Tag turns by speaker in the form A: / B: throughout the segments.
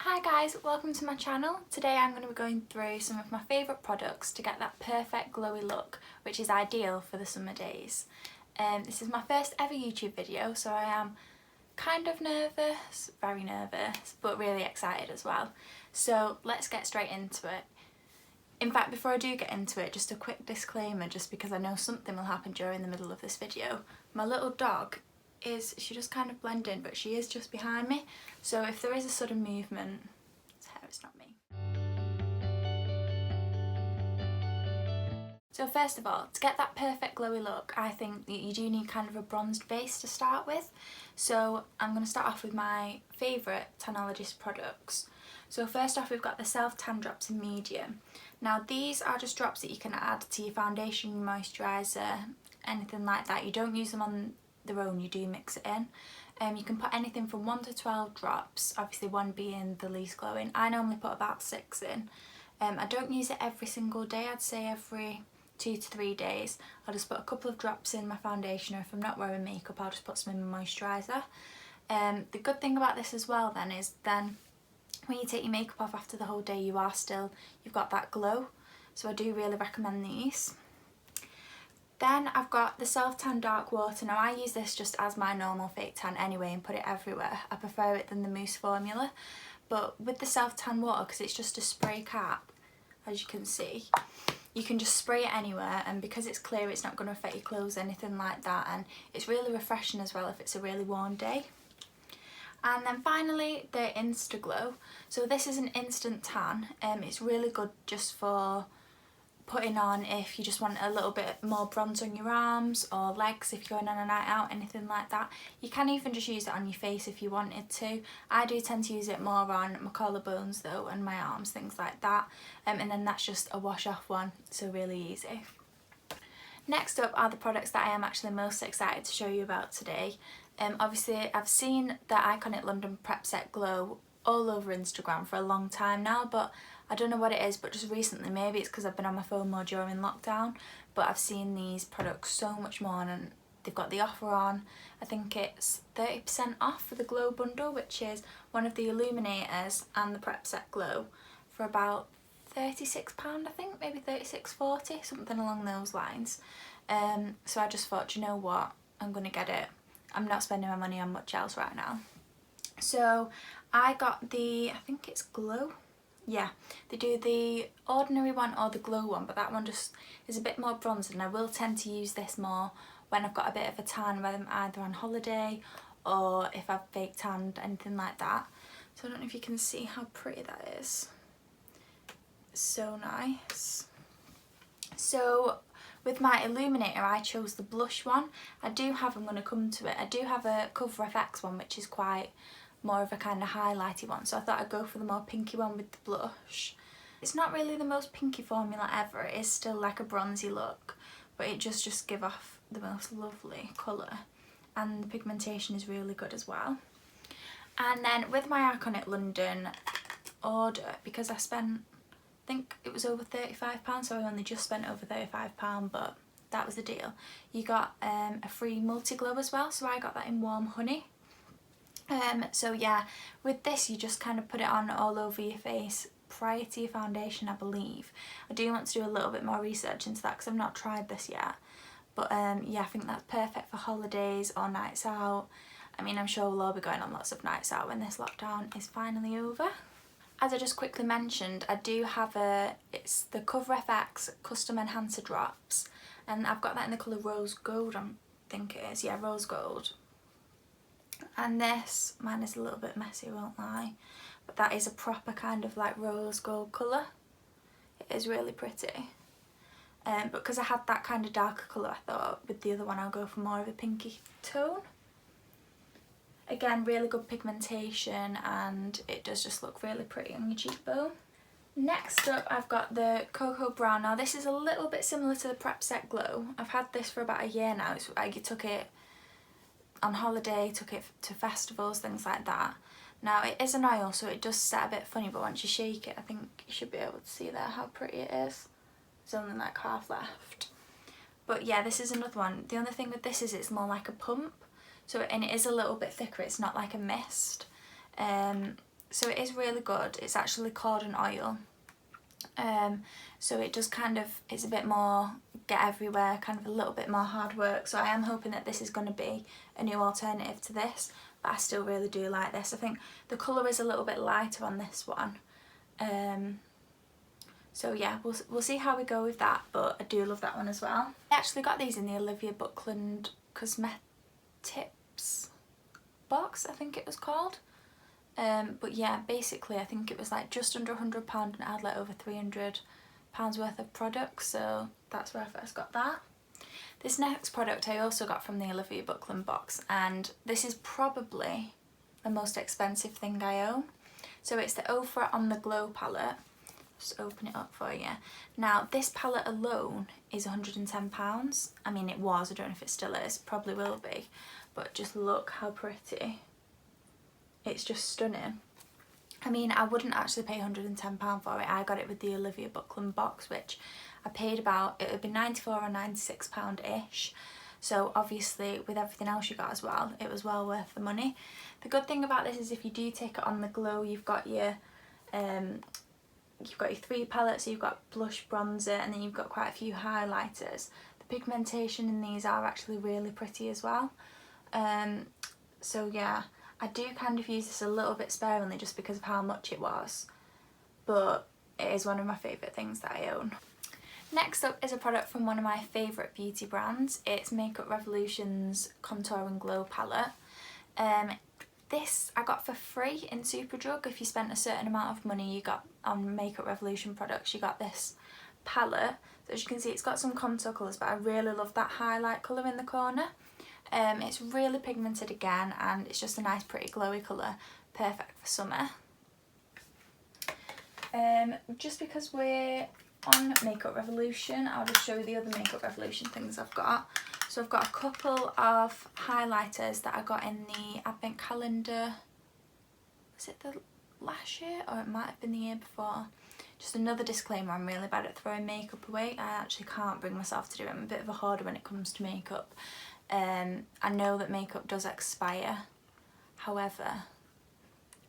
A: Hi guys, welcome to my channel. Today I'm going to be going through some of my favourite products to get that perfect glowy look, which is ideal for the summer days. This is my first ever YouTube video, so I am kind of nervous, very nervous, but really excited as well. So let's get straight into it. In fact, before I do get into it, just a quick disclaimer, just because I know something will happen during the middle of this video. My little dog she just kind of blend in, but she is just behind me, so if there is a sudden movement, it's her, it's not me. So first of all, to get that perfect glowy look, I think that you do need kind of a bronzed base to start with. So I'm going to start off with my favourite Tanologist products. So first off, we've got the Self Tan Drops in Medium. Now these are just drops that you can add to your foundation, your moisturiser, anything like that. You don't use them on their own, you do mix it in. You can put anything from 1 to 12 drops, obviously 1 being the least glowing. I normally put about 6 in. I don't use it every single day, I'd say every 2 to 3 days. I'll just put a couple of drops in my foundation, or if I'm not wearing makeup I'll just put some in my moisturiser. The good thing about this as well then is when you take your makeup off after the whole day you've got that glow, so I do really recommend these. Then I've got the Self Tan Dark Water. Now I use this just as my normal fake tan anyway and put it everywhere. I prefer it than the mousse formula, but with the Self Tan Water, because it's just a spray cap, as you can see, you can just spray it anywhere, and because it's clear it's not going to affect your clothes, anything like that, and it's really refreshing as well if it's a really warm day. And then finally the Insta Glow. So this is an instant tan. It's really good just for putting on if you just want a little bit more bronze on your arms or legs if you're going on a night out, anything like that. You can even just use it on your face if you wanted to. I do tend to use it more on my collarbones though, and my arms, things like that. And then that's just a wash off one, so really easy. Next up are the products that I am actually most excited to show you about today. Obviously I've seen the iconic London Prep Set Glow all over Instagram for a long time now, but I don't know what it is, but just recently, maybe it's because I've been on my phone more during lockdown, but I've seen these products so much more, and they've got the offer on. I think it's 30% off for the Glow bundle, which is one of the Illuminators and the Prep Set Glow, for about £36, I think, maybe £36.40, something along those lines. So I just thought, you know what, I'm going to get it. I'm not spending my money on much else right now. So I got the, I think it's Glow. Yeah, they do the ordinary one or the Glow one, but that one just is a bit more bronze, and I will tend to use this more when I've got a bit of a tan, whether I'm either on holiday or if I've fake tanned, anything like that. So I don't know if you can see how pretty that is. So nice. So with my Illuminator I chose the blush one. I'm going to come to it, I do have a Cover FX one, which is quite more of a kind of highlighty one, so I thought I'd go for the more pinky one with the blush. It's not really the most pinky formula ever, it is still like a bronzy look, but it just give off the most lovely colour, and the pigmentation is really good as well. And then with my iconic London order, because I spent, I think it was over £35, so I only just spent over £35, but that was the deal. You got a free multi-glow as well, so I got that in Warm Honey. So yeah, with this you just kind of put it on all over your face prior to your foundation, I believe. I do want to do a little bit more research into that because I've not tried this yet, but yeah, I think that's perfect for holidays or nights out. I mean, I'm sure we'll all be going on lots of nights out when this lockdown is finally over. As I just quickly mentioned, I do have it's the Cover FX Custom Enhancer Drops, and I've got that in the colour Rose Gold, I think it is, yeah, Rose Gold. And this, mine is a little bit messy, won't lie, but that is a proper kind of like rose gold colour. It is really pretty. But because I had that kind of darker colour, I thought with the other one I'll go for more of a pinky tone. Again, really good pigmentation, and it does just look really pretty on your cheekbone. Next up I've got the Cocoa Brown. Now this is a little bit similar to the Prep Set Glow. I've had this for about a year now. I took it on holiday, took it to festivals, things like that. Now it is an oil, so it does set a bit funny, but once you shake it, I think you should be able to see there how pretty it is. There's only like half left. But yeah, this is another one. The only thing with this is it's more like a pump, and it is a little bit thicker, it's not like a mist. so it is really good. It's actually called an oil. So it does kind of, it's a bit more get everywhere, kind of a little bit more hard work. So I am hoping that this is going to be a new alternative to this, but I still really do like this. I think the colour is a little bit lighter on this one. So yeah, we'll see how we go with that, but I do love that one as well. I actually got these in the Olivia Buckland Cosmetics box, I think it was called. But yeah, basically I think it was like just under £100 and it had like over £300 worth of products, so that's where I first got that. This next product I also got from the Olivia Buckland box, and this is probably the most expensive thing I own. So it's the Ofra On The Glow palette. Just open it up for you. Now this palette alone is £110. I mean it was, I don't know if it still is, probably will be, but just look how pretty. It's just stunning. I mean, I wouldn't actually pay £110 for it. I got it with the Olivia Buckland box, which I paid about, it would be £94 or £96-ish. So obviously with everything else you got as well, it was well worth the money. The good thing about this is if you do take it on the glow, you've got your 3 palettes, so you've got blush, bronzer, and then you've got quite a few highlighters. The pigmentation in these are actually really pretty as well. So yeah, I do kind of use this a little bit sparingly just because of how much it was, but it is one of my favourite things that I own. Next up is a product from one of my favourite beauty brands. It's Makeup Revolution's Contour and Glow palette. This I got for free in Superdrug. If you spent a certain amount of money you got on Makeup Revolution products, you got this palette. So as you can see, it's got some contour colours, but I really love that highlight colour in the corner. It's really pigmented again, and it's just a nice pretty glowy colour, perfect for summer. Just because we're on Makeup Revolution, I'll just show you the other Makeup Revolution things I've got. So I've got a couple of highlighters that I got in the advent calendar. Was it the last year, or it might have been the year before? Just another disclaimer, I'm really bad at throwing makeup away. I actually can't bring myself to do it. I'm a bit of a hoarder when it comes to makeup. I know that makeup does expire, however,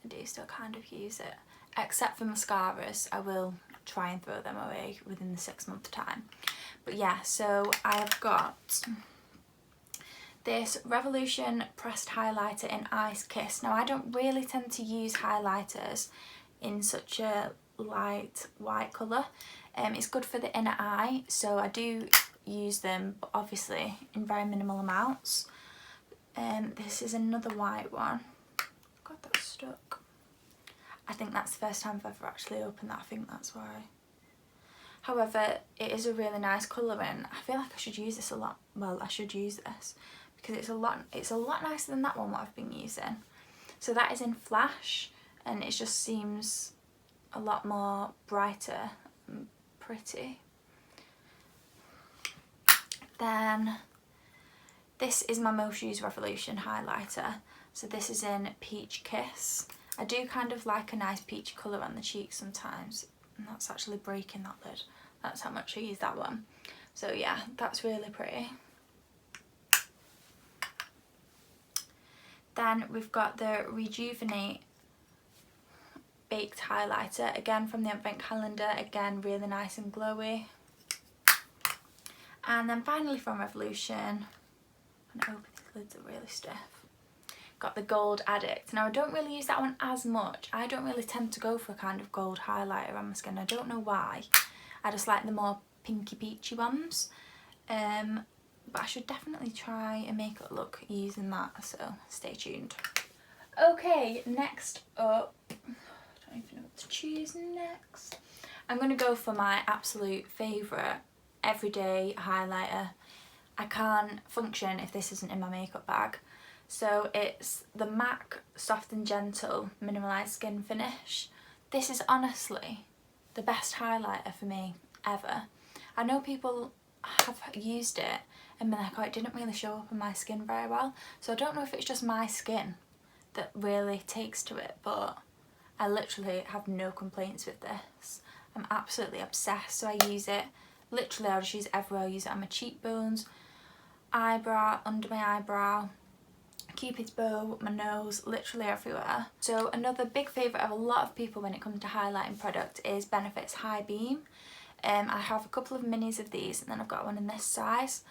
A: I do still kind of use it. Except for mascaras, I will try and throw them away within the 6-month time. But yeah, so I have got this Revolution Pressed Highlighter in Ice Kiss. Now I don't really tend to use highlighters in such a light white colour. It's good for the inner eye, so I do use them, but obviously in very minimal amounts. This is another white one. God, that's stuck. I think that's the first time I've ever actually opened that. I think that's why. However, it is a really nice colour, and I feel like I should use this a lot. Well, I should use this because it's a lot nicer than that one what I've been using. So that is in Flash, and it just seems a lot more brighter and pretty. Then this is my most used Revolution highlighter. So this is in Peach Kiss. I do kind of like a nice peach colour on the cheeks sometimes, and that's actually breaking that lid. That's how much I use that one. So yeah, that's really pretty. Then we've got the Rejuvenate Baked Highlighter, again from the Advent Calendar, again really nice and glowy. And then finally from Revolution, I'm going to open these lids, are really stiff. Got the Gold Addict. Now I don't really use that one as much. I don't really tend to go for a kind of gold highlighter on my skin. I don't know why. I just like the more pinky peachy ones. But I should definitely try a makeup look using that, so stay tuned. Okay, next up, I don't even know what to choose next. I'm going to go for my absolute favourite everyday highlighter. I can't function if this isn't in my makeup bag. So it's the MAC Soft and Gentle Mineralize Skinfinish. This is honestly the best highlighter for me ever. I know people have used it and been like, oh, it didn't really show up on my skin very well. So I don't know if it's just my skin that really takes to it, but I literally have no complaints with this. I'm absolutely obsessed, so I use it. Literally, I'll just use it everywhere. I use it on my cheekbones, eyebrow, under my eyebrow, Cupid's bow, my nose, literally everywhere. So another big favourite of a lot of people when it comes to highlighting product is Benefit's High Beam. I have a couple of minis of these, and then I've got one in this size.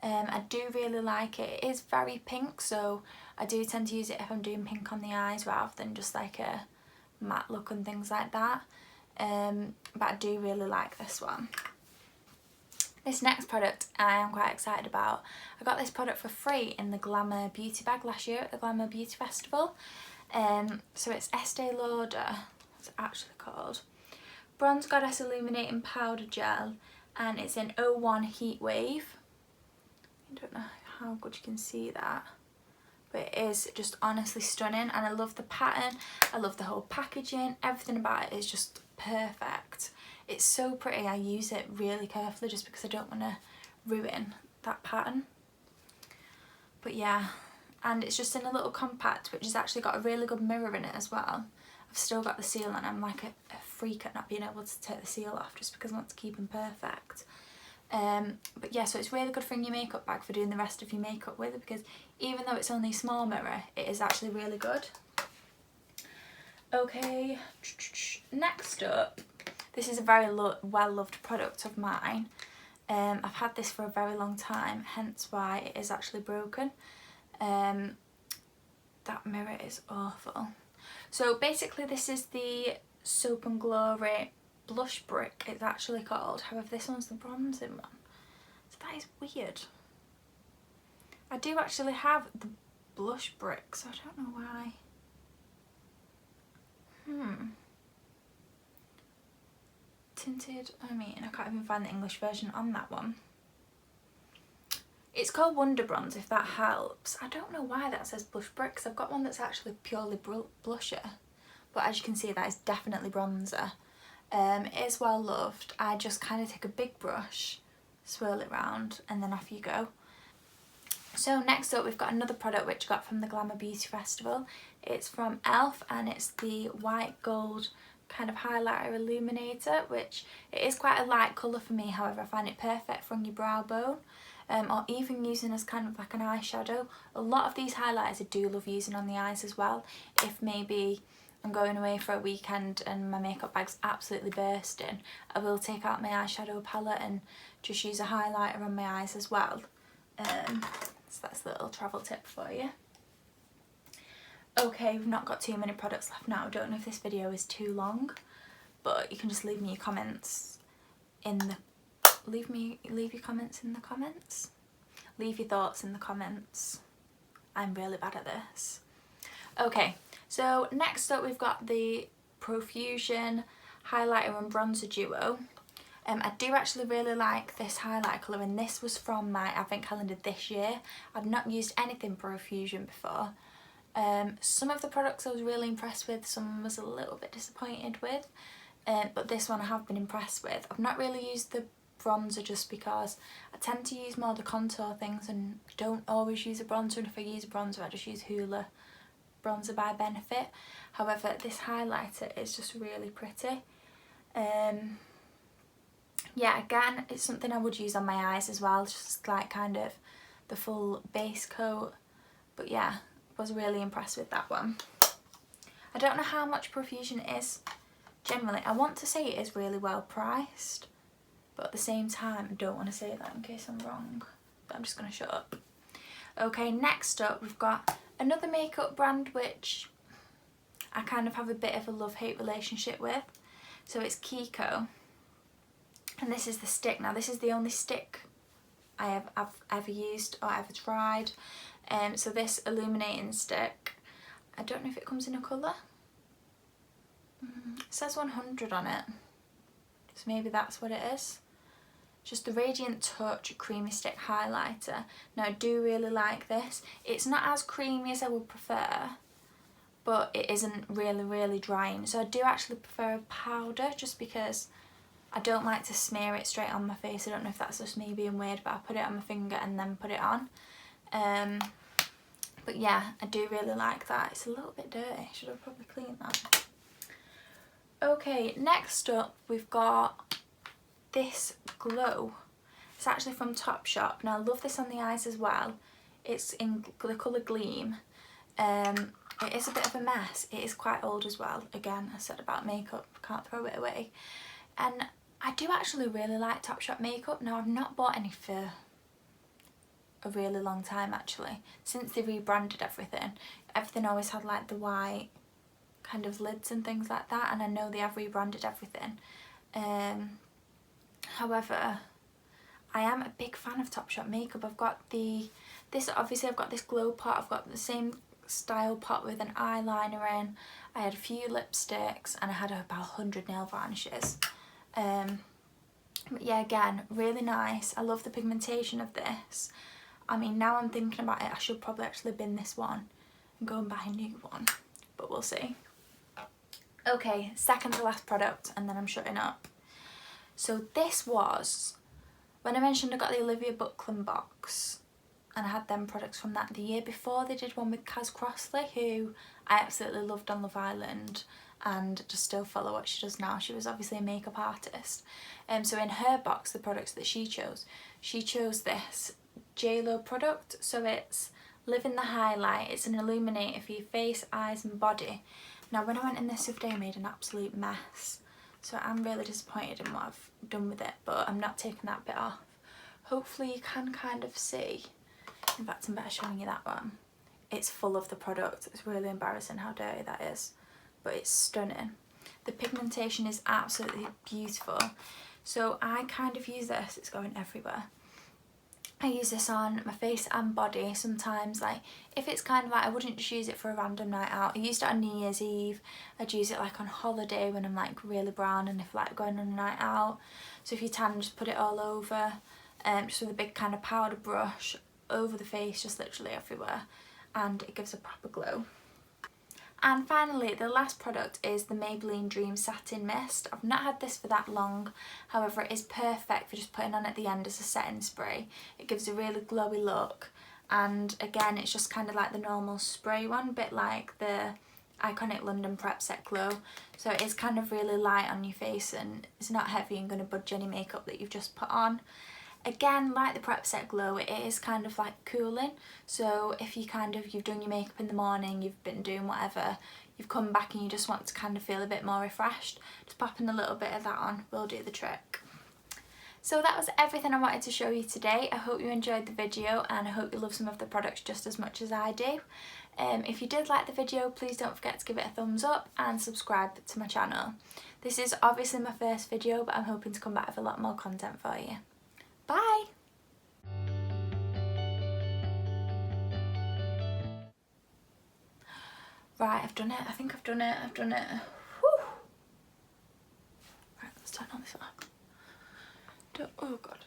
A: I do really like it. It is very pink, so I do tend to use it if I'm doing pink on the eyes rather than just like a matte look and things like that. But I do really like this one. This next product I am quite excited about. I got this product for free in the Glamour Beauty bag last year at the Glamour Beauty Festival. So it's Estee Lauder, what's it actually called? Bronze Goddess Illuminating Powder Gel, and it's in 01 Heatwave. I don't know how good you can see that, but it is just honestly stunning, and I love the pattern, I love the whole packaging, everything about it is just perfect. It's so pretty. I use it really carefully just because I don't want to ruin that pattern. But yeah, and it's just in a little compact, which has actually got a really good mirror in it as well. I've still got the seal on. I'm like a freak at not being able to take the seal off just because I want to keep them perfect. But yeah, so it's really good for in your makeup bag for doing the rest of your makeup with, because even though it's only a small mirror, it is actually really good. Okay, next up, this is a very well-loved product of mine. I've had this for a very long time, hence why it is actually broken. That mirror is awful. So basically this is the Soap and Glory Blush Brick, it's actually called. However, this one's the bronzing one. So that is weird. I do actually have the Blush Brick, so I don't know why. Tinted, I can't even find the English version on that one. It's called Wonderbronze, if that helps. I don't know why that says Blush Brick, because I've got one that's actually purely blusher. But as you can see, that is definitely bronzer. It is well loved. I just kind of take a big brush, swirl it round, and then off you go. So next up, we've got another product which I got from the Glamour Beauty Festival. It's from e.l.f. and it's the white gold kind of highlighter illuminator, which it is quite a light colour for me. However, I find it perfect for on your brow bone, or even using as kind of like an eyeshadow. A lot of these highlighters I do love using on the eyes as well. If maybe I'm going away for a weekend and my makeup bag's absolutely bursting, I will take out my eyeshadow palette and just use a highlighter on my eyes as well. So that's a little travel tip for you. Okay, we've not got too many products left now. I don't know if this video is too long, but you can just leave me your comments in the leave your comments in the comments. Leave your thoughts in the comments. I'm really bad at this. Okay, so next up we've got the Profusion Highlighter and Bronzer Duo. I do actually really like this highlight colour, and this was from my advent calendar this year. I've not used anything Profusion before. Some of the products I was really impressed with, some I was a little bit disappointed with, but this one I have been impressed with. I've not really used the bronzer just because I tend to use more the contour things and don't always use a bronzer, and if I use a bronzer I just use Hoola bronzer by Benefit. However, this highlighter is just really pretty. Yeah, again, it's something I would use on my eyes as well, just like kind of the full base coat. But yeah, was really impressed with that one. I don't know how much Profusion is generally. I want to say it is really well priced, but at the same time I don't want to say that in case I'm wrong, but I'm just going to shut up. Okay, next up we've got another makeup brand which I kind of have a bit of a love-hate relationship with. So it's Kiko, and this is the stick. Now this is the only stick I've ever used or ever tried. So this illuminating stick, I don't know if it comes in a colour. It says 100 on it, so maybe that's what it is. Just the Radiant Touch Creamy Stick Highlighter. Now I do really like this. It's not as creamy as I would prefer, but it isn't really drying. So I do actually prefer a powder just because I don't like to smear it straight on my face. I don't know if that's just me being weird, but I put it on my finger and then put it on. But yeah, I do really like that. It's a little bit dirty. Should have probably cleaned that. Okay, next up we've got this glow. It's actually from Topshop. Now I love this on the eyes as well. It's in the colour Gleam. It is a bit of a mess. It is quite old as well. Again, I said about makeup, can't throw it away. And I do actually really like Topshop makeup. Now, I've not bought any for a really long time actually. Since they rebranded everything, everything always had like the white kind of lids and things like that, and I know they have rebranded everything. However, I am a big fan of Topshop makeup. I've got obviously I've got this glow pot, I've got the same style pot with an eyeliner in, I had a few lipsticks, and I had about 100 nail varnishes. But yeah, again, really nice. I love the pigmentation of this. I mean, now I'm thinking about it, I should probably actually bin this one and go and buy a new one, but we'll see. Okay, second to last product, and then I'm shutting up. So this was, when I mentioned I got the Olivia Buckland box, and I had them products from that. The year before they did one with Kaz Crossley, who I absolutely loved on Love Island, and just still follow what she does now. She was obviously a makeup artist. So in her box, the products that she chose this JLo product. So it's Living the Highlight. It's an illuminator for your face, eyes and body. Now when I went in this the other day, I made an absolute mess. So I'm really disappointed in what I've done with it, but I'm not taking that bit off. Hopefully you can kind of see. In fact, I'm better showing you that one. It's full of the product. It's really embarrassing how dirty that is, but it's stunning. The pigmentation is absolutely beautiful. So I kind of use this, it's going everywhere. I use this on my face and body sometimes, like if it's kind of like, I wouldn't just use it for a random night out. I used it on New Year's Eve. I'd use it like on holiday when I'm like really brown and if like going on a night out. So if you tan, just put it all over, just with a big kind of powder brush over the face, just literally everywhere, and it gives a proper glow. And finally, the last product is the Maybelline Dream Satin Mist. I've not had this for that long, however it is perfect for just putting on at the end as a setting spray. It gives a really glowy look, and again it's just kind of like the normal spray one, a bit like the iconic London Prep Set Glow. So it is kind of really light on your face and it's not heavy and going to budge any makeup that you've just put on. Again, like the Prep Set Glow, it is kind of like cooling. So if you've done your makeup in the morning, you've been doing whatever, you've come back and you just want to kind of feel a bit more refreshed, just popping a little bit of that on will do the trick. So that was everything I wanted to show you today. I hope you enjoyed the video and I hope you love some of the products just as much as I do. If you did like the video, please don't forget to give it a thumbs up and subscribe to my channel. This is obviously my first video, but I'm hoping to come back with a lot more content for you. Bye! Right, I've done it. I think I've done it. Whew. Right, let's turn on this one. Oh god.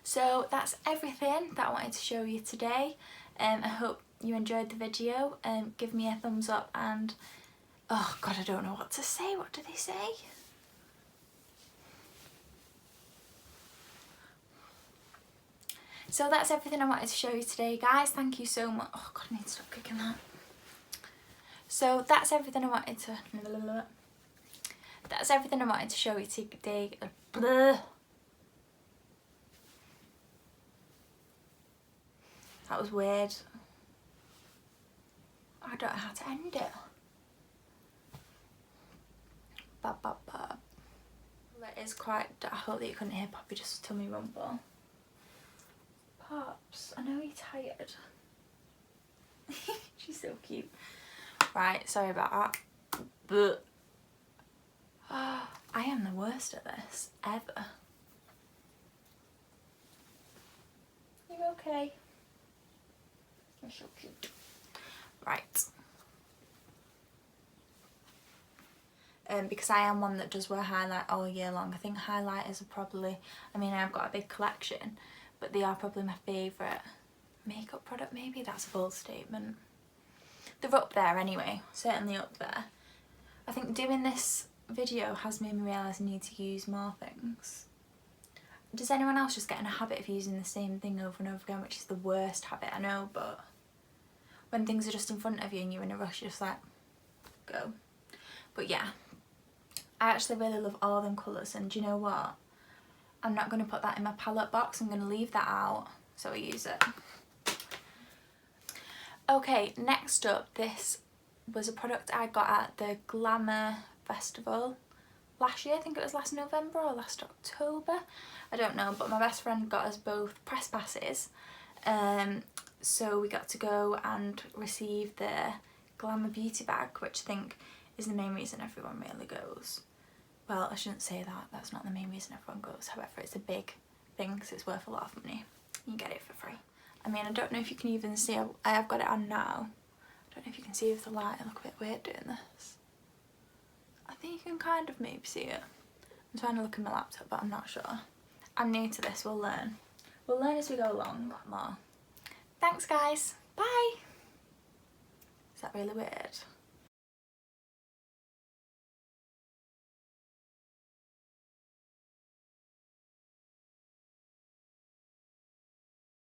A: So that's everything that I wanted to show you today. I hope you enjoyed the video. Give me a thumbs up and... oh god, I don't know what to say. What do they say? So that's everything I wanted to show you today, guys. Thank you so much. Oh god, I need to stop kicking that. So that's everything I wanted to... that's everything I wanted to show you today. That was weird. I don't know how to end it. Well, it is quite... I hope that you couldn't hear Poppy just tell me rumble. Pops, I know you're tired. She's so cute. Right, sorry about that. But I am the worst at this ever. You okay? You're so cute. Right. Because I am one that does wear highlight all year long. I think highlighters are probably, I mean I've got a big collection, but they are probably my favourite makeup product maybe. That's a bold statement. They're up there anyway, certainly up there. I think doing this video has made me realise I need to use more things. Does anyone else just get in a habit of using the same thing over and over again, which is the worst habit, I know, but when things are just in front of you and you're in a rush, you're just like, go. But yeah, I actually really love all them colours, and do you know what? I'm not going to put that in my palette box, I'm going to leave that out so I use it. Okay, next up, this was a product I got at the Glamour Festival last year. I think it was last November or last October. I don't know, but my best friend got us both press passes. So we got to go and receive the Glamour Beauty bag, which I think is the main reason everyone really goes. Well, I shouldn't say that, that's not the main reason everyone goes. However, it's a big thing because it's worth a lot of money. You can get it for free. I mean, I don't know if you can even see, I have got it on now. I don't know if you can see with the light, I look a bit weird doing this. I think you can kind of maybe see it. I'm trying to look at my laptop, but I'm not sure. I'm new to this, we'll learn. We'll learn as we go along more. Thanks guys, bye! Is that really weird?